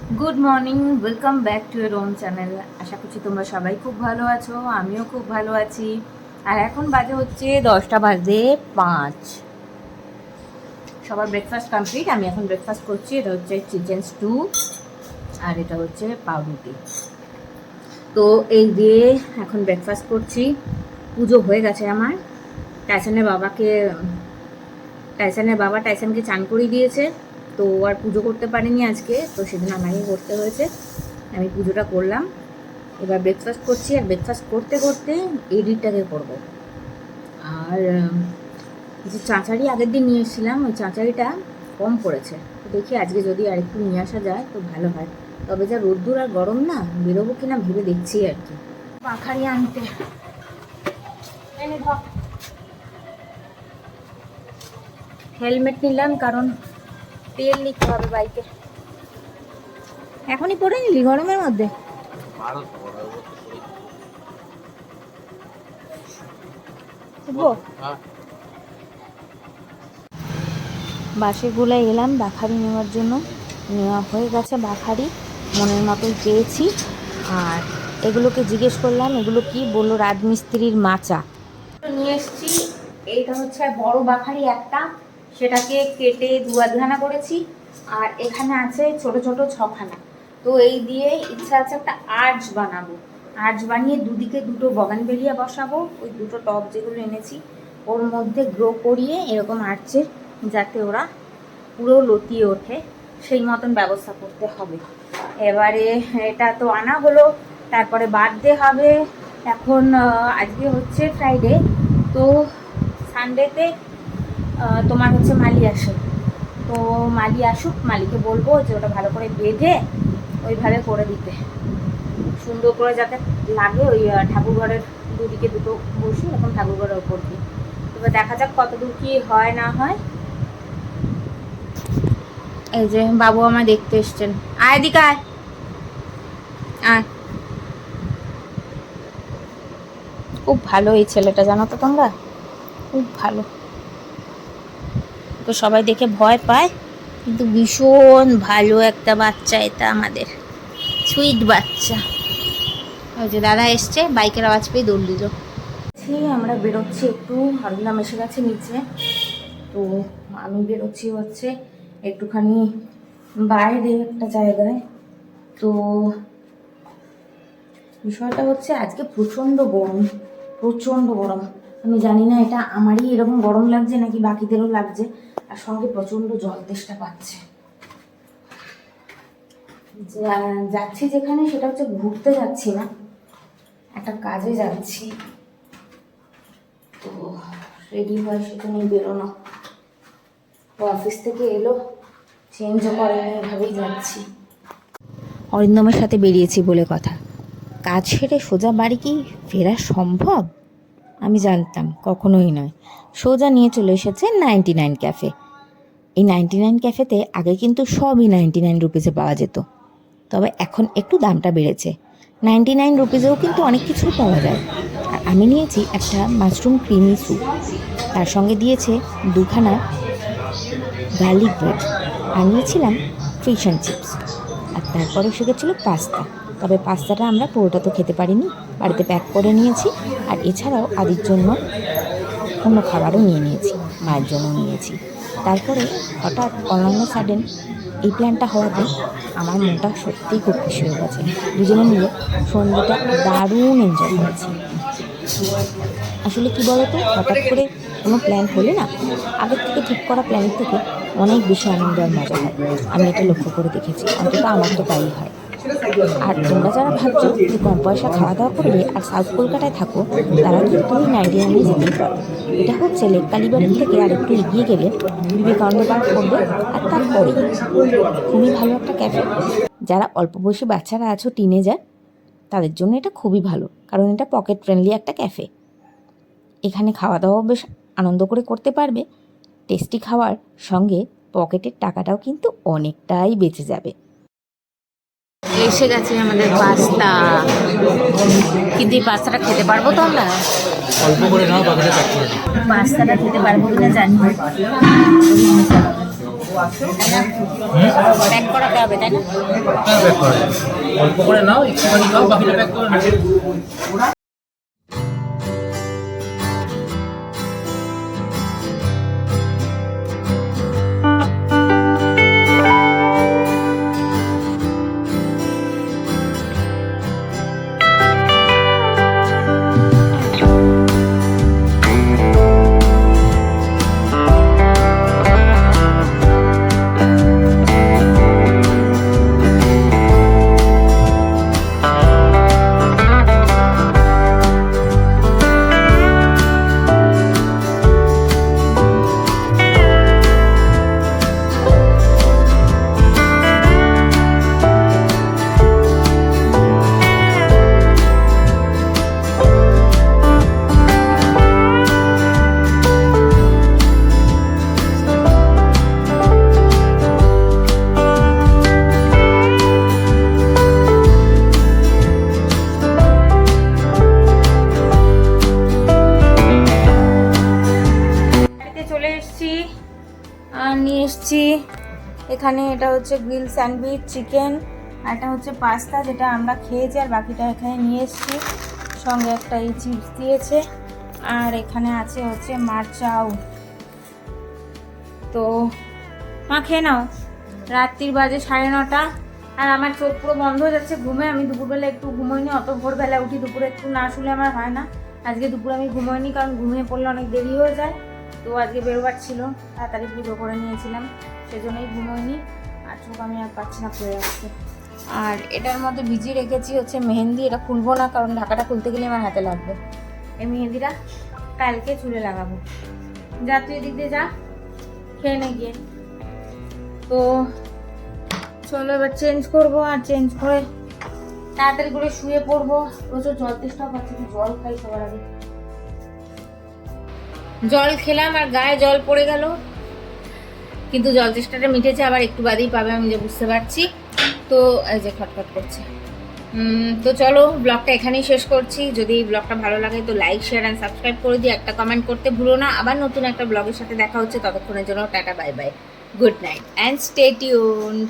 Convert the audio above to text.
Good morning, welcome back to your own channel. আশা করছি তোমরা সবাই খুব ভালো আছো, আমিও খুব ভালো আছি। আর এখন বাজে হচ্ছে 10:05। সবার ব্রেকফাস্ট কমপ্লিট, আমি এখন ব্রেকফাস্ট করছি। এটা হচ্ছে চিকেন স্টু আর এটা হচ্ছে পাউরুটি। তো এই দিয়ে এখন ব্রেকফাস্ট করছি। পুজো হয়ে গেছে আমার। টাইসনের বাবা টাইসনকে চান করিয়ে দিয়েছে, তো আর পুজো করতে পারিনি আজকে, তো সেদিন আমাকে করতে হয়েছে। আমি পুজোটা করলাম, এবার ব্রেকফাস্ট করছি। আর ব্রেকফাস্ট করতে করতে এডিটটাকে করব। আর যে চাঁচারি আগের দিন নিয়ে এসেছিলাম, ওই চাঁচারিটা কম পড়েছে, তো দেখি আজকে যদি আরেকটু নিয়ে আসা যায় তো ভালো হয়। তবে যা রোদ্দুর আর গরম না, বেরোবো কিনা ভেবে দেখছি আর কি। পাখারি আনতে হেলমেট নিলাম, কারণ তেল নিতে হবে বাইকে। এখনই পরে নিলি গরমের মধ্যে? বাসেগুলো এলাম বাখারি নেওয়ার জন্য। নেওয়া হয়ে গেছে বাখারি, মনের মতোই পেয়েছি। আর এগুলোকে জিজ্ঞেস করলাম এগুলো কি, বললো রাজমিস্ত্রির মাচা নিয়ে এসছি। এইটা হচ্ছে বড় বাখারি একটা, সেটাকে কেটে দুয়াখানা করেছি। আর এখানে আছে ছোট ছোট 6খানা। তো এই দিয়ে ইচ্ছা আছে একটা আর্চ বানাবো। আর্চ বানিয়ে দুদিকে দুটো বগানবেলিয়া বসাবো, ওই দুটো টব যেগুলো এনেছি ওর মধ্যে গ্রো করিয়ে এরকম আর্চের, যাতে ওরা পুরো লতিয়ে ওঠে সেই মতন ব্যবস্থা করতে হবে। এবারে এটা তো আনা হলো, তারপরে বার্থডে হবে। এখন আজকে হচ্ছে ফ্রাইডে, তো সানডেতে তোমার হচ্ছে মালি আসে। তো মালি আসুক, মালিকে বলবো যে ওটা ভালো করে বেঁধে ওইভাবে করে দিতে, সুন্দর করে যাতে লাগে। ওই ঠাকুরঘরের দুদিকে দুটো বসি এখন ঠাকুরঘরের ওপর দিয়ে। এবার দেখা যাক কতদূর কি হয় না হয়। এই যে বাবু আমায় দেখতে এসছেন, আয় দিকে আয়। খুব ভালো এই ছেলেটা, জানো তো তোমরা, খুব ভালো। তো সবাই দেখে ভয় পায়, কিন্তু ভীষণ ভালো একটা বাচ্চা এটা আমাদের, সুইট বাচ্চা। ওই যে দাদা এসছে, বাইকের আওয়াজ পেয়ে দৌড় দিল। আমরা বেরোচ্ছি একটু, হরিনাম এসে গেছে নিচে। তো আমি বেরোচ্ছি হচ্ছে একটুখানি বাইরে একটা জায়গায়। তো বিষয়টা হচ্ছে আজকে প্রচণ্ড গরম, প্রচণ্ড গরম। আমি জানি না এটা আমারই এরকম গরম লাগছে নাকি বাকিদেরও লাগছে। আর সঙ্গে প্রচণ্ড জল তেষ্টা পাচ্ছে। যাচ্ছি যেখানে, সেটা হচ্ছে ঘুরতে যাচ্ছি না, একটা কাজে যাচ্ছি। তো রেডি হয় সেটা নিয়ে বেরোনো। ও অফিস থেকে এলো, চেঞ্জও করেনি, এভাবেই যাচ্ছি। অরিন্দমের সাথে বেরিয়েছি বলে কথা, কাজ সেরে সোজা বাড়ি কি ফেরা সম্ভব? আমি জানতাম কখনোই নয়। সোজা নিয়ে চলে এসেছে 99 ক্যাফে। এই 99 ক্যাফেতে আগে কিন্তু সবই 99 রুপিসে পাওয়া যেত, তবে এখন একটু দামটা বেড়েছে। 99 রুপিসেও কিন্তু অনেক কিছুই পাওয়া যায়। আর আমি নিয়েছি একটা মাশরুম ক্রিমি স্যুপ, তার সঙ্গে দিয়েছে 2খানা গার্লিক ব্রেড, আর নিয়েছিলাম ফিশ অ্যান্ড চিপস। আর তারপরে এসে গেছিলো পাস্তা, তবে পাস্তাটা আমরা পুরোটা তো খেতে পারিনি, বাড়িতে প্যাক করে নিয়েছি। আর এছাড়াও আদির জন্য অন্য খাবারও নিয়ে নিয়েছি, মায়ের জন্য নিয়েছি। তারপরে হঠাৎ অনন্য সাডেন এই প্ল্যানটা হওয়াতে আমার মনটা সত্যিই খুব খুশি হয়ে গেছে। দুজনে মিলে সন্ধ্যেটা দারুণ এনজয় করেছি। আসলে কি বলতো, হঠাৎ করে কোনো প্ল্যান হলে না, আগের থেকে ঠিক করা প্ল্যানের থেকে অনেক বেশি আনন্দ আর মজা হয়। আমি এটা লক্ষ্য করে দেখেছি, অন্তত আমার তো তাই হয়। আর তোমরা যারা ভাবছো যে কম পয়সা খাওয়া দাওয়া করবে আর সাউথ কলকাতায় থাকো, তারা কিন্তু ওই 99 যেতেই পারো। এটা হচ্ছে লেক কালীবাড়ি থেকে আর একটু এগিয়ে গেলে বিবেকানন্দ পার্ক পড়বে, আর তারপরেই খুবই ভালো একটা ক্যাফে। যারা অল্প বয়সী বাচ্চারা আছো, টিনেজার, তাদের জন্য এটা খুবই ভালো, কারণ এটা পকেট ফ্রেন্ডলি একটা ক্যাফে। এখানে খাওয়া দাওয়াও বেশ আনন্দ করে করতে পারবে। টেস্টি খাওয়ার সঙ্গে পকেটের টাকাটাও কিন্তু অনেকটাই বেঁচে যাবে। এসে গেছে আমাদের পাস্তা, কিন্তু এই পাস্তাটা খেতে পারবো তো আমরা? অল্প করে নাও, বাকিটা প্যাক করে দিই। পাস্তাটা খেতে পারবো কিনা জানি না। প্যাক করাতে হবে তাই না? প্যাক করে অল্প করে নাও, একটুখানি খাও, বাকিটা প্যাক করে নাও। চলে এসেছি আর নিয়ে এসেছি এখানে, এটা হচ্ছে গ্রিল স্যান্ডউইচ চিকেন, আর এটা হচ্ছে পাস্তা যেটা আমরা খেয়েছি, আর বাকিটা এখানে নিয়ে এসেছি। সঙ্গে একটা এই চিপস দিয়েছে, আর এখানে আছে হচ্ছে মারচাও। তো মা খেয়ে নাও। রাত্রির বাজে 9:30, আর আমার চোখ পুরো বন্ধ হয়ে যাচ্ছে ঘুমে। আমি দুপুরবেলা একটু ঘুমোইনি, অত ভোরবেলা উঠি, দুপুরে একটু না শুলে আমার হয় না। আজকে দুপুরে আমি ঘুমোইনি, কারণ ঘুমিয়ে পড়লে অনেক দেরি হয়ে যায়। তো আজকে বেরোবার ছিল, তাড়াতাড়ি পুজো করে নিয়েছিলাম, সেজন্যই ঘুমোইনি। আর চোখ আমি আর পাচ্ছি না, পড়ে যাচ্ছে। আর এটার মধ্যে ভিজিয়ে রেখেছি হচ্ছে মেহেন্দি। এটা খুলবো না, কারণ ঢাকাটা খুলতে গেলে আমার হাতে লাগবে। এই মেহেন্দিটা কালকে চুলে লাগাবো। যা তুই এদিক দিয়ে যা, খেয়ে নে গিয়ে। তো চলো এবার চেঞ্জ করবো, আর চেঞ্জ করে তাড়াতাড়ি করে শুয়ে পড়বো। প্রচুর জল তেষ্টা পাচ্ছে, জল খাই সবার আগে। জল খেলাম আর গায়ে জল পড়ে গেল, কিন্তু জল চেষ্টাটা মিটেছে, আবার একটু বাদেই পাবে, আমি যে বুঝতে পারছি। তো এই যে খটখট করছে। তো চলো ব্লগটা এখানেই শেষ করছি। যদি ব্লগটা ভালো লাগে তো লাইক, শেয়ার অ্যান্ড সাবস্ক্রাইব করে দিই, একটা কমেন্ট করতে ভুলো না। আবার নতুন একটা ব্লগের সাথে দেখা হচ্ছে, ততক্ষণের জন্য tata, bye bye, good night and stay tuned.